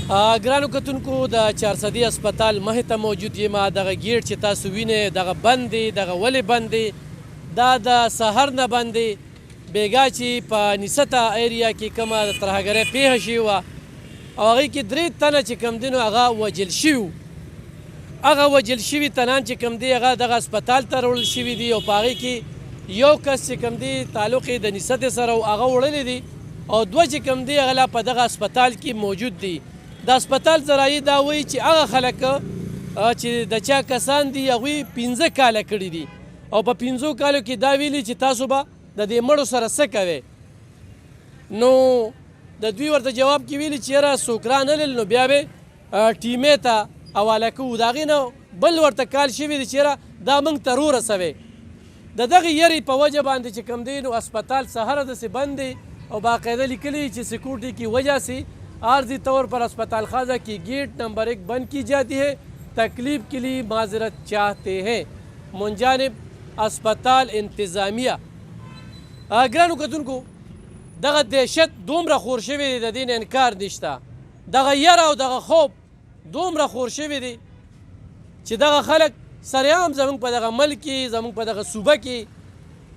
ګرانو کتونکو د چارسدي هسپتال مخې ته موجود یم. دغه ګیټ چې تاسو وینئ دغه بند دی. دغه ولې بند دی؟ دا د سهار نه بند دی. بیګا چې په نسته ایریا کې کومه ترهګرۍ پیښه شوې وه او هغې کې 3 تنه چې کوم دي نو هغه وژل شوي وو. هغه وژل شوي تنان چې کوم دی هغه دغه هسپتال ته راوړل شوي دي او په هغې کې یو کس چې کوم دی تعلق یې د نستې سره هغه وړلی دي او 2 چې کوم دی هغه لا په دغه هسپتال کې موجود دي. د هسپتال ذرایع دا وایي چې هغه خلک چې د چا کسان دي هغوی 15 کاله کړي دي او په 15 کالو کې دا ویلي چې تاسو به د دې مړو سره څه کوئ. نو د دوی ورته جواب کې ویلي چې یاره څوک رانلل نو بیا به ټیمې ته حواله کوو. د هغې نه بل ورته کال شوي دي چې یاره دا موږ ته رورسوئ. د دغې یرې په وجه باندې چې کوم دی نو هسپتال سهره داسې بند دی او باقاعده لیکلي چې سیکورٹی کی وجہ سے عارضی طور پر اسپتال خاصہ کی گیٹ نمبر 1 بند کی جاتی ہے. تکلیف کے لیے معذرت چاہتے ہیں من جانب اسپتال انتظامیہ. ګرانو کتونکو دغه دهشت دومره خور شوی دی د دې نه انکار نشته. دغه یره او دغه خوب دومره خور شوی دی چې دغه خلک سریعام زموږ په دغه ملک کې زموږ په دغه صوبه کې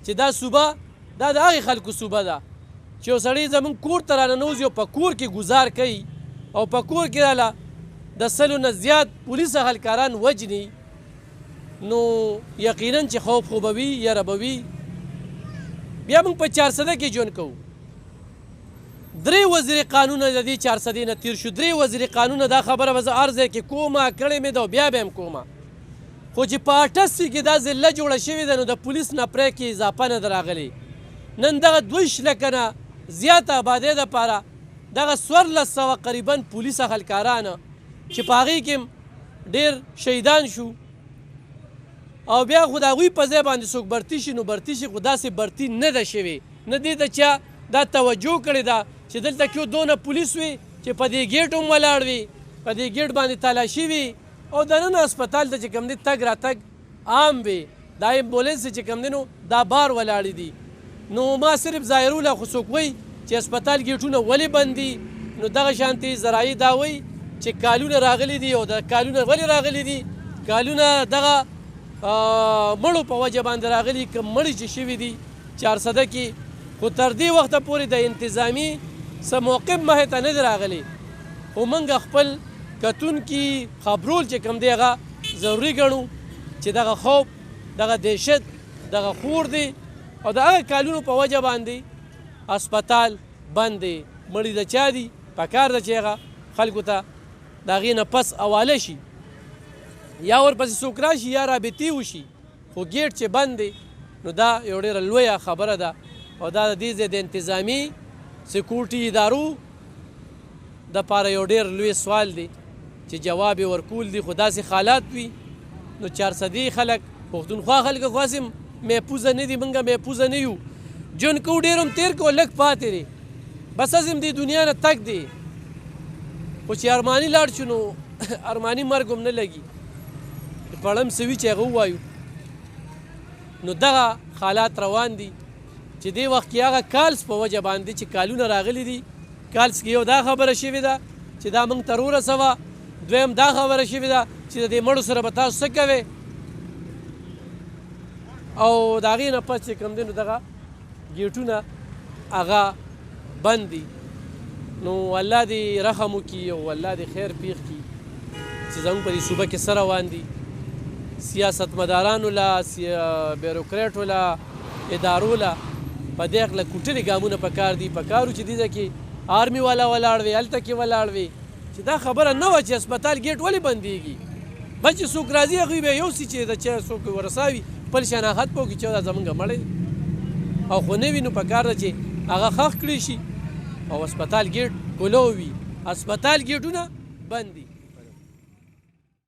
چې دا صوبه دا د هغې خلکو صوبه ده چې یو سړی زموږ کور ته راننوځي او په کور کې ګزار کوي او په کور کې راله د 100 نه زیات پولیس اهلکاران وجني نو یقینا چې خوف خو به وي یره به وي. بیا موږ په چارسده کې ژوند کوو. 3 وزیر قانونه د دې چارسدې نه تیر شو. 3 وزیر قانونه دا خبره به زه هر ځای کې کومه کړې مې ده او بیا به هم کومه. خو چې په 88 کې دا ضلع جوړه شوې ده نو د پولیس نه پرې کې اضافه نه ده راغلې. نن دغه 2 لکه نه زیات آبادۍ دپاره دغه 1400 قریبا پولیس اهلکاران چې په هغې کې ډېر شهیدان شو او بیا خو د هغوی په ځای باندې څوک برتي شي نو برتي شي خو داسې برتي نه ده شوې. نه دې ته چا دا توجه کړې ده چې دلته کې دونه پولیس وي چې په دې ګیټ هم ولاړ وي په دې ګیټ باندې تلاشي وي او دننه هسپتال ته چې کوم دی تګ راتګ عام وي. دا امبولینس چې کوم دی نو دا بار ولاړې دي. نو ما صرف ظاهروله خو څوک وایي چې هسپتال ګیټونه ولې بند دي نو دغه شانتې ذرایع دا وایي چې کالونه راغلي دي او د کالونه ولې راغلي دي. کالونه دغه مړو په وجه باندې راغلي که مړي چې شوي دي چارسده کې خو تر دې وخته پورې د انتظامي څه موقف مخې ته نه دی راغلی. خو موږ خپل کتونکي خبرول چې کوم دی هغه ضروري ګڼو چې دغه خوف دغه دهشت دغه خور دی او د هغه کالونو په وجه باندې هسپتال بند دی. مړي د چا دي پکار ده چې هغه خلکو ته د هغې نه پس حواله شي یا ورپسې څوک راشي یا رابطې وشي. خو ګیټ چې بند دی نو دا یو ډېره لویه خبره ده او دا د دې ځای د انتظامي سیکورټي ادارو دپاره یو ډېر لوی سوال دی چې جواب یې ورکول دي. خو داسې حالات وي نو چارسدي خلک پښتونخوا خلک خو هسې محفوظه نه دي. موږ محفوظه نه یو. ژوند کوو ډېر هم تېر کوو لږ پاتې دی بس هسې هم دې دنیا نه تګ دی. خو چې ارماني لاړ شو نو ارماني مرګ هم نه لګي. پړم څه وي چې هغه ووایو. نو دغه حالات روان دي چې دې وخت کې هغه کالس په وجه باندې چې کالونه راغلي دي. کالس کې یو دا خبره شوې ده چې دا موږ ته رورسوه. دویم دا خبره شوې ده چې د دې مړو سره به تاسو څه کوئ او د هغې نه پس چې کوم دی نو دغه ګیټونه هغه بند دي. نو الله دې رحم وکړي او الله دې خیر پېښ کړي چې زموږ په دې صوبه کې څه روان دي. سیاستمدارانو له بیروکریټو له ادارو له په دې هکله کوټلې ګامونه پکار دي. پکار و چې دې ځای کې آرمي والا ولاړ وي هلته کې ولاړ وي چې دا خبره نه وه چې هسپتال ګیټ ولې بندېږي. بس چې څوک راځي هغوی به یوسي چې د چا څوک ورساوي خپل شناخت به وکړي چې دا زموږ مړی او خو نه وي نو پکار ده چې هغه ښخ کړی شي او هسپتال ګیټ کلو وي. هسپتال ګیټونه بند دي.